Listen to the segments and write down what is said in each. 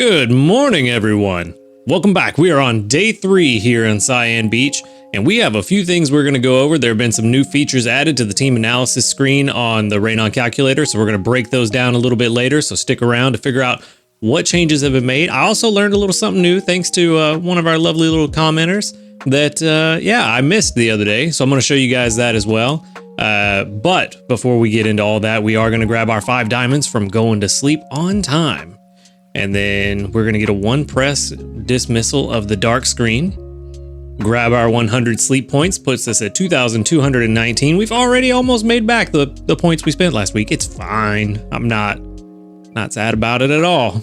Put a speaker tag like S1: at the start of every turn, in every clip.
S1: Good morning, everyone. Welcome back. We are on day 3 here in Cyan Beach, and we have a few things we're going to go over. There have been some new features added to the team analysis screen on the Raynon calculator, so we're going to break those down a little bit later, so stick around to figure out what changes have been made. I also learned a little something new thanks to one of our lovely little commenters that, I missed the other day, so I'm going to show you guys that as well. But before we get into all that, we are going to grab our 5 diamonds from going to sleep on time. And then we're going to get a 1 press dismissal of the dark screen. Grab our 100 sleep points, puts us at 2,219. We've already almost made back the points we spent last week. It's fine. I'm not sad about it at all.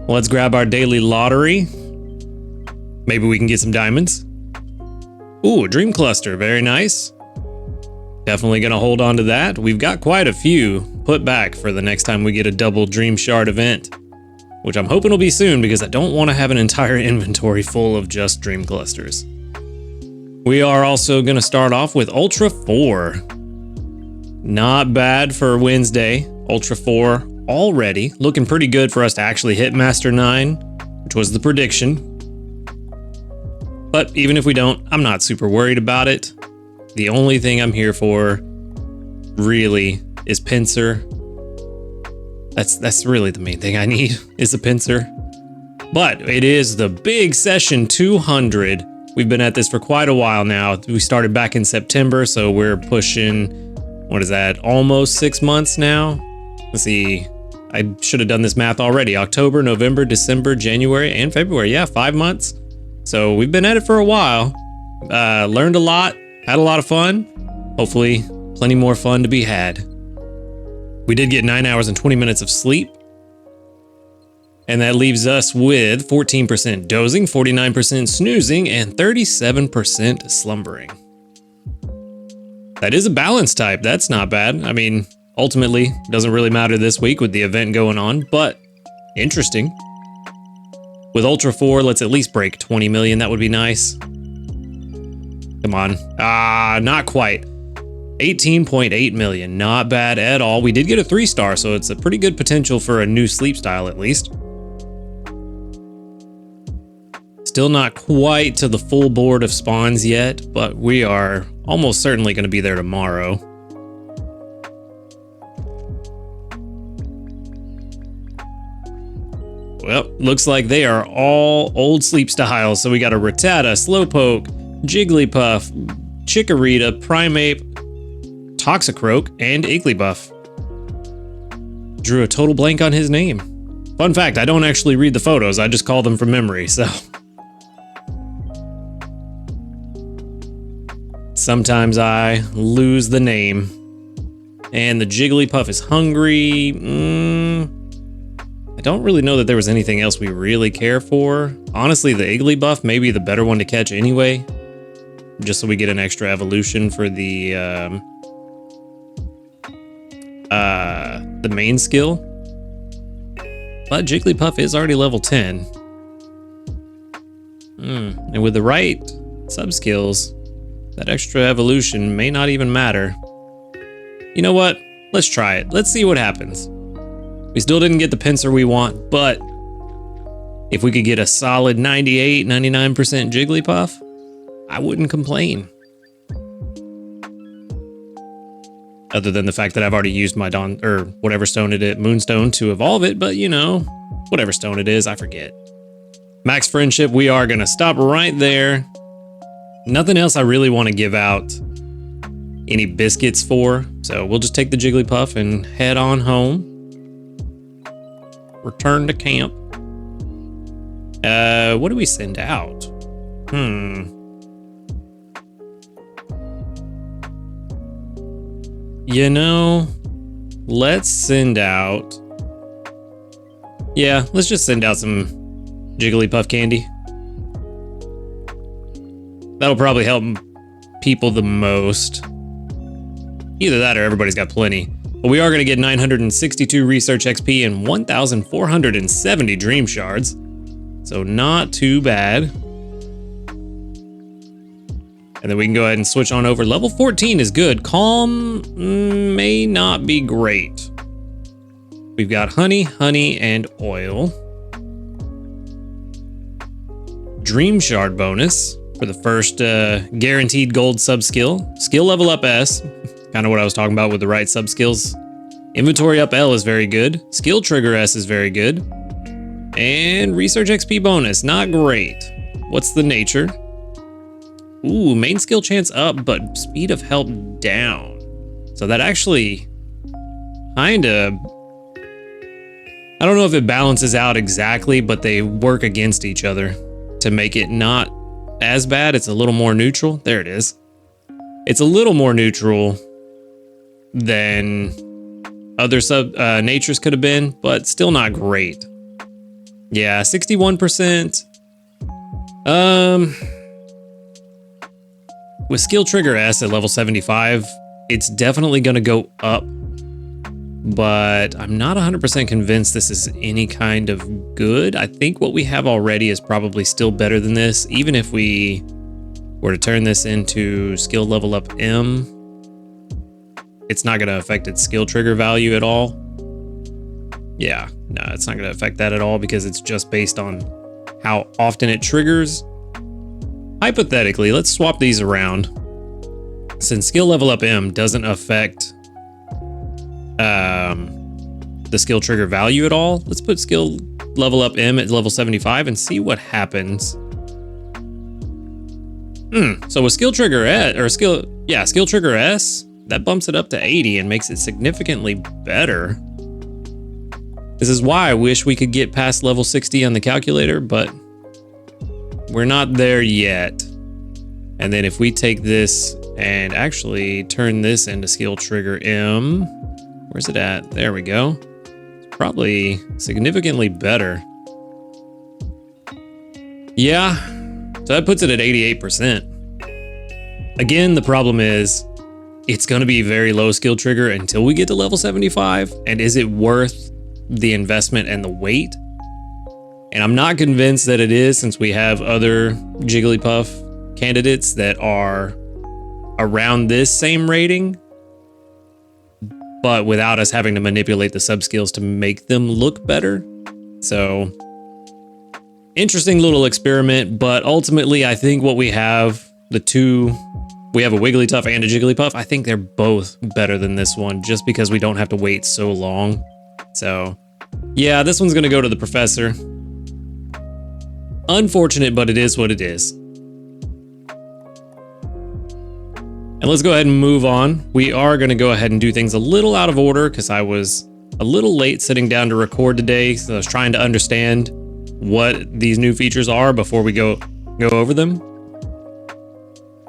S1: Let's grab our daily lottery. Maybe we can get some diamonds. Ooh, a dream cluster. Very nice. Definitely going to hold on to that. We've got quite a few put back for the next time we get a double dream shard event, which I'm hoping will be soon because I don't want to have an entire inventory full of just dream clusters. We are also going to start off with Ultra 4. Not bad for Wednesday. Ultra 4 already looking pretty good for us to actually hit Master 9, which was the prediction. But even if we don't, I'm not super worried about it. The only thing I'm here for really is pincer. That's really the main thing I need is a pincer. But it is the big session 200. We've been at this for quite a while now. We started back in September, so we're pushing, what is that, almost 6 months now? Let's see, I should have done this math already. October, November, December, January, and February. Yeah, 5 months. So we've been at it for a while. Learned a lot, had a lot of fun. Hopefully, plenty more fun to be had. We did get 9 hours and 20 minutes of sleep. And that leaves us with 14% dozing, 49% snoozing, and 37% slumbering. That is a balance type. That's not bad. I mean, ultimately, it doesn't really matter this week with the event going on, but interesting. With Ultra 4, let's at least break 20 million. That would be nice. Come on. Not quite. 18.8 million, not bad at all. We did get a 3-star, so it's a pretty good potential for a new sleep style at least. Still not quite to the full board of spawns yet, but we are almost certainly going to be there tomorrow. Well, looks like they are all old sleep styles. So we got a Rattata, Slowpoke, Jigglypuff, Chikorita, Primeape, Toxicroak, and Igglybuff. Drew a total blank on his name. Fun fact, I don't actually read the photos, I just call them from memory, so. Sometimes I lose the name. And the Jigglypuff is hungry. I don't really know that there was anything else we really care for. Honestly, the Igglybuff may be the better one to catch anyway, just so we get an extra evolution for the main skill. But Jigglypuff is already level 10. And with the right sub-skills, that extra evolution may not even matter. You know what? Let's try it. Let's see what happens. We still didn't get the pincer we want, but if we could get a solid 98, 99% Jigglypuff, I wouldn't complain. Other than the fact that I've already used my whatever stone it is, Moonstone, to evolve it, but you know, whatever stone it is, I forget. Max Friendship, we are gonna stop right there. Nothing else I really want to give out any biscuits for, so we'll just take the Jigglypuff and head on home. Return to camp. What do we send out? You know, let's send out... Yeah, let's just send out some Jigglypuff candy. That'll probably help people the most. Either that or everybody's got plenty. But we are going to get 962 research XP and 1,470 dream shards. So not too bad. And then we can go ahead and switch on over. Level 14 is good. Calm may not be great. We've got honey, and oil. Dream Shard bonus for the first guaranteed gold sub skill. Skill level up S, kind of what I was talking about with the right sub skills. Inventory up L is very good. Skill trigger S is very good. And research XP bonus, not great. What's the nature? Ooh, main skill chance up, but speed of help down. So that actually kinda, I don't know if it balances out exactly, but they work against each other to make it not as bad. It's a little more neutral. There it is. It's a little more neutral than other natures could have been, but still not great. Yeah, 61%. With skill trigger S at level 75, it's definitely going to go up, but I'm not 100% convinced this is any kind of good. I think what we have already is probably still better than this. Even if we were to turn this into skill level up M, it's not going to affect its skill trigger value at all. Yeah, no, it's not going to affect that at all because it's just based on how often it triggers. Hypothetically, let's swap these around. Since skill level up M doesn't affect the skill trigger value at all, let's put skill level up M at level 75 and see what happens. So with skill trigger S, or skill trigger S, that bumps it up to 80 and makes it significantly better. This is why I wish we could get past level 60 on the calculator, but we're not there yet. And then if we take this and actually turn this into skill trigger M, where's it at? There we go. It's probably significantly better. Yeah, so that puts it at 88%. Again, the problem is it's going to be very low skill trigger until we get to level 75. And is it worth the investment and the wait? And I'm not convinced that it is, since we have other Jigglypuff candidates that are around this same rating, but without us having to manipulate the sub skills to make them look better. So interesting little experiment, but ultimately I think what we have, we have a Wigglytuff and a Jigglypuff. I think they're both better than this one just because we don't have to wait so long. So yeah, this one's gonna go to the professor. Unfortunate, but it is what it is. And let's go ahead and move on. We are going to go ahead and do things a little out of order because I was a little late sitting down to record today. So I was trying to understand what these new features are before we go over them.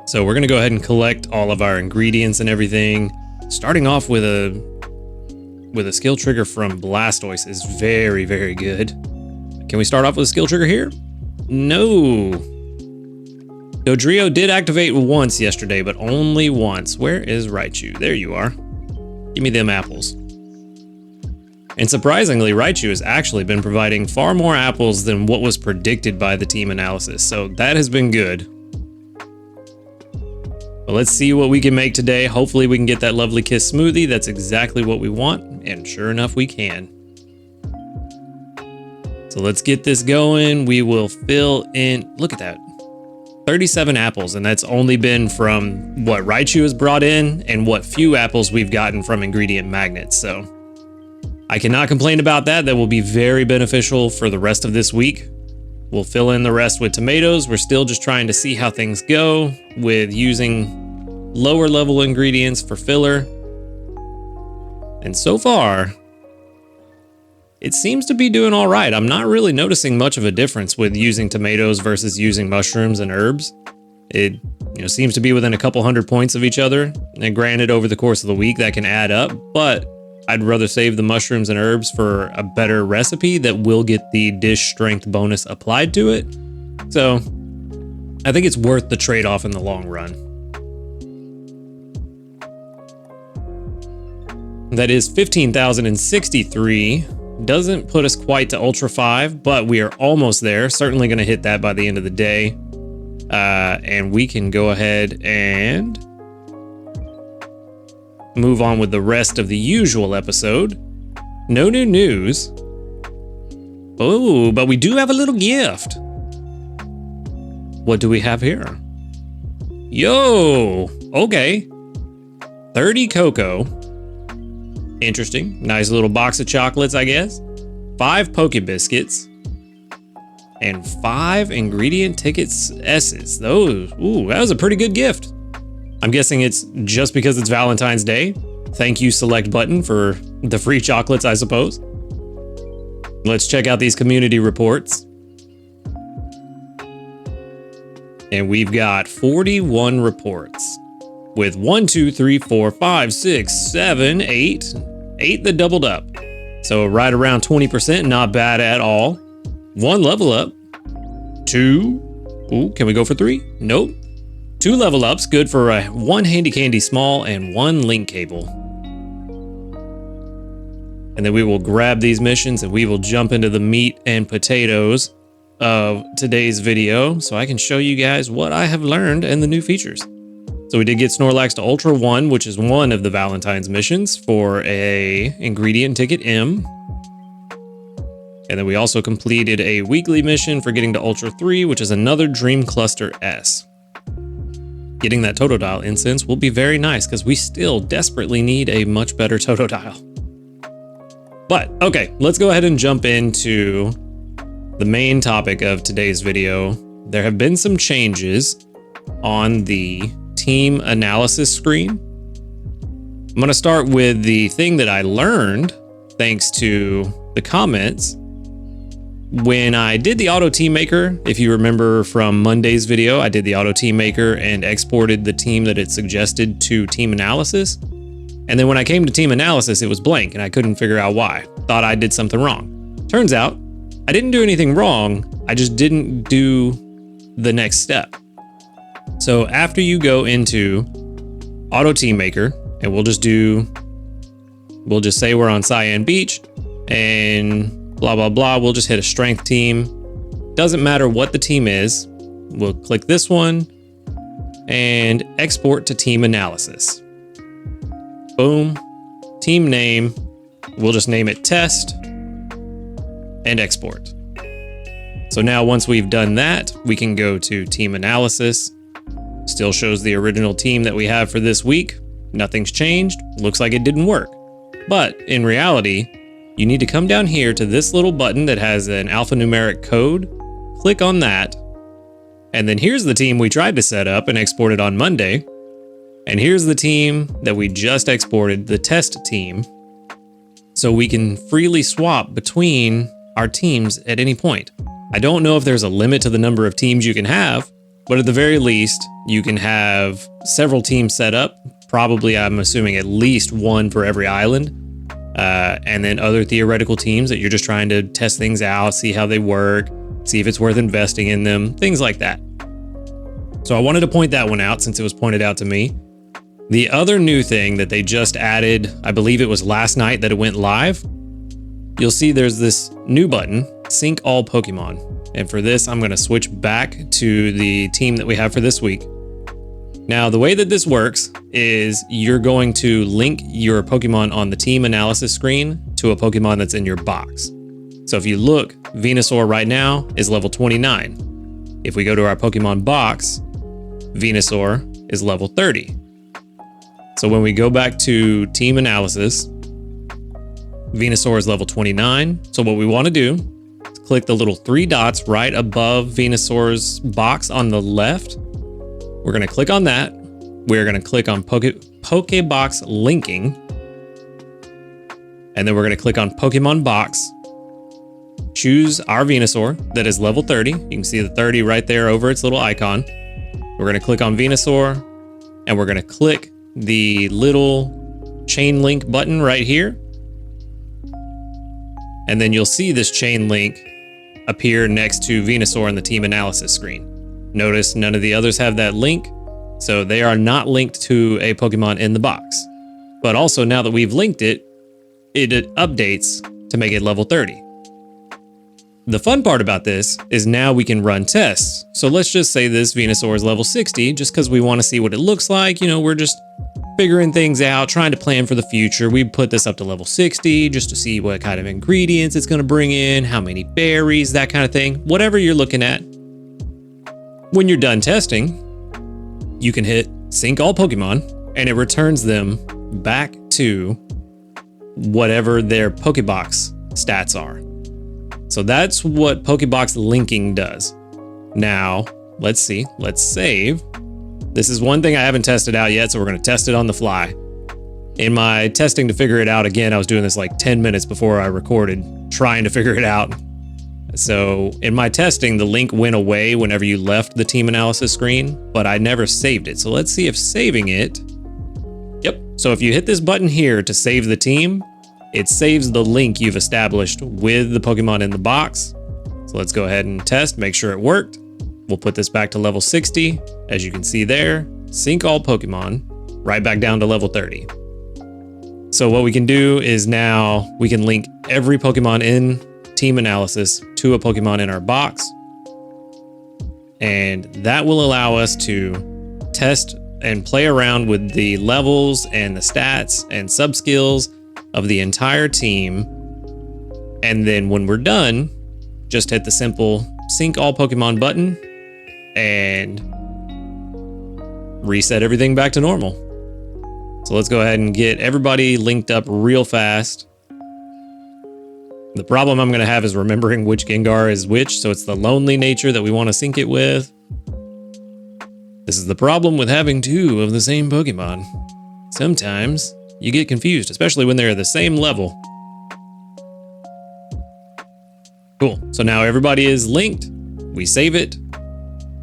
S1: So we're going to go ahead and collect all of our ingredients and everything. Starting off with a skill trigger from Blastoise is very, very good. Can we start off with a skill trigger here? No. Dodrio did activate once yesterday, but only once. Where is Raichu? There you are. Give me them apples. And surprisingly, Raichu has actually been providing far more apples than what was predicted by the team analysis, so that has been good. But let's see what we can make today. Hopefully we can get that lovely Kiss smoothie. That's exactly what we want, and sure enough, we can. So let's get this going. We will fill in, look at that, 37 apples, and that's only been from what Raichu has brought in and what few apples we've gotten from ingredient magnets. So I cannot complain about that. That will be very beneficial for the rest of this week. We'll fill in the rest with tomatoes. We're still just trying to see how things go with using lower level ingredients for filler. And so far, it seems to be doing all right. I'm not really noticing much of a difference with using tomatoes versus using mushrooms and herbs. It seems to be within a couple 100 points of each other. And granted, over the course of the week, that can add up, but I'd rather save the mushrooms and herbs for a better recipe that will get the dish strength bonus applied to it. So I think it's worth the trade-off in the long run. That is 15,063. Doesn't put us quite to Ultra 5, but we are almost there. Certainly going to hit that by the end of the day. And we can go ahead and move on with the rest of the usual episode. No new news. Oh, but we do have a little gift. What do we have here? Yo, okay. 30 cocoa. Interesting. Nice little box of chocolates, I guess. 5 Poke Biscuits. And 5 ingredient tickets S's. Those, ooh, that was a pretty good gift. I'm guessing it's just because it's Valentine's Day. Thank you, select button, for the free chocolates, I suppose. Let's check out these community reports. And we've got 41 reports with 1, 2, 3, 4, 5, 6, 7, 8 that doubled up. So right around 20%, not bad at all. 1 level up. 2. Ooh, can we go for 3? Nope. 2 level ups, good for 1 Handy Candy Small and 1 link cable. And then we will grab these missions and we will jump into the meat and potatoes of today's video so I can show you guys what I have learned and the new features. So we did get Snorlax to Ultra 1, which is one of the Valentine's missions for a ingredient ticket M. And then we also completed a weekly mission for getting to Ultra 3, which is another Dream Cluster S. Getting that Totodile incense will be very nice because we still desperately need a much better Totodile. But okay, let's go ahead and jump into the main topic of today's video. There have been some changes on the team analysis screen. I'm going to start with the thing that I learned thanks to the comments. When I did the auto team maker, if you remember from Monday's video, I did the auto team maker and exported the team that it suggested to team analysis. And then when I came to team analysis, it was blank and I couldn't figure out why. Thought I did something wrong. Turns out I didn't do anything wrong. I just didn't do the next step. So after you go into auto team maker, and we'll just say we're on Cyan Beach and blah, blah, blah. We'll just hit a strength team. Doesn't matter what the team is. We'll click this one and export to team analysis. Boom. Team name. We'll just name it test and export. So now once we've done that, we can go to team analysis. Still shows the original team that we have for this week. Nothing's changed. Looks like it didn't work. But in reality, you need to come down here to this little button that has an alphanumeric code. Click on that. And then here's the team we tried to set up and exported on Monday. And here's the team that we just exported, the test team. So we can freely swap between our teams at any point. I don't know if there's a limit to the number of teams you can have, but at the very least, you can have several teams set up. Probably, I'm assuming at least 1 for every island. And then other theoretical teams that you're just trying to test things out, see how they work, see if it's worth investing in them, things like that. So I wanted to point that one out since it was pointed out to me. The other new thing that they just added, I believe it was last night that it went live, you'll see there's this new button, Sync All Pokemon. And for this, I'm going to switch back to the team that we have for this week. Now, the way that this works is you're going to link your Pokemon on the team analysis screen to a Pokemon that's in your box. So if you look, Venusaur right now is level 29. If we go to our Pokemon box, Venusaur is level 30. So when we go back to team analysis, Venusaur is level 29. So what we want to do is click the little 3 dots right above Venusaur's box on the left. We're going to click on that. We're going to click on Pokebox linking. And then we're going to click on Pokemon box. Choose our Venusaur that is level 30. You can see the 30 right there over its little icon. We're going to click on Venusaur and we're going to click the little chain link button right here. And then you'll see this chain link appear next to Venusaur on the team analysis screen. Notice none of the others have that link, so they are not linked to a Pokemon in the box. But also now that we've linked it, it updates to make it level 30. The fun part about this is now we can run tests. So let's just say this Venusaur is level 60 just because we want to see what it looks like. You know, we're just figuring things out, trying to plan for the future. We put this up to level 60 just to see what kind of ingredients it's going to bring in, how many berries, that kind of thing. Whatever you're looking at. When you're done testing, you can hit sync all Pokemon and it returns them back to whatever their Pokebox stats are. So that's what Pokebox linking does. Now, let's see, let's save. This is one thing I haven't tested out yet, so we're gonna test it on the fly. In my testing to figure it out, again, I was doing this like 10 minutes before I recorded, trying to figure it out. So in my testing, the link went away whenever you left the team analysis screen, but I never saved it. So let's see if saving it. Yep. So if you hit this button here to save the team, it saves the link you've established with the Pokemon in the box. So let's go ahead and test, make sure it worked. We'll put this back to level 60. As you can see there, sync all Pokemon, right back down to level 30. So what we can do is now we can link every Pokemon in team analysis to a Pokemon in our box. And that will allow us to test and play around with the levels and the stats and sub skills of the entire team. And then when we're done, just hit the simple sync all Pokemon button and reset everything back to normal. So let's go ahead and get everybody linked up real fast. The problem I'm going to have is remembering which Gengar is which, so it's the lonely nature that we want to sync it with. This is the problem with having two of the same Pokemon. Sometimes you get confused, especially when they're the same level. Cool, so now everybody is linked. We save it,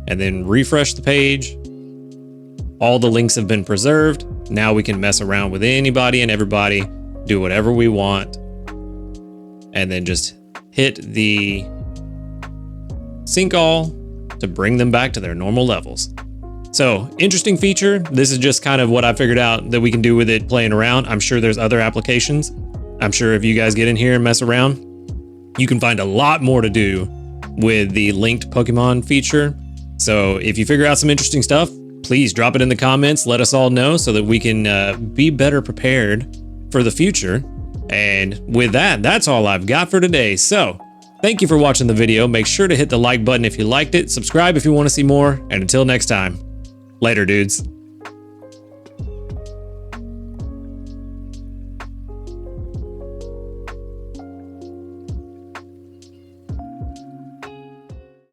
S1: and then refresh the page. All the links have been preserved. Now we can mess around with anybody and everybody, do whatever we want, and then just hit the sync all to bring them back to their normal levels. So interesting feature. This is just kind of what I figured out that we can do with it playing around. I'm sure there's other applications. I'm sure if you guys get in here and mess around, you can find a lot more to do with the linked Pokemon feature. So if you figure out some interesting stuff, please drop it in the comments. Let us all know so that we can be better prepared for the future. And with that, that's all I've got for today. So thank you for watching the video. Make sure to hit the like button if you liked it, subscribe if you want to see more, and until next time, later dudes.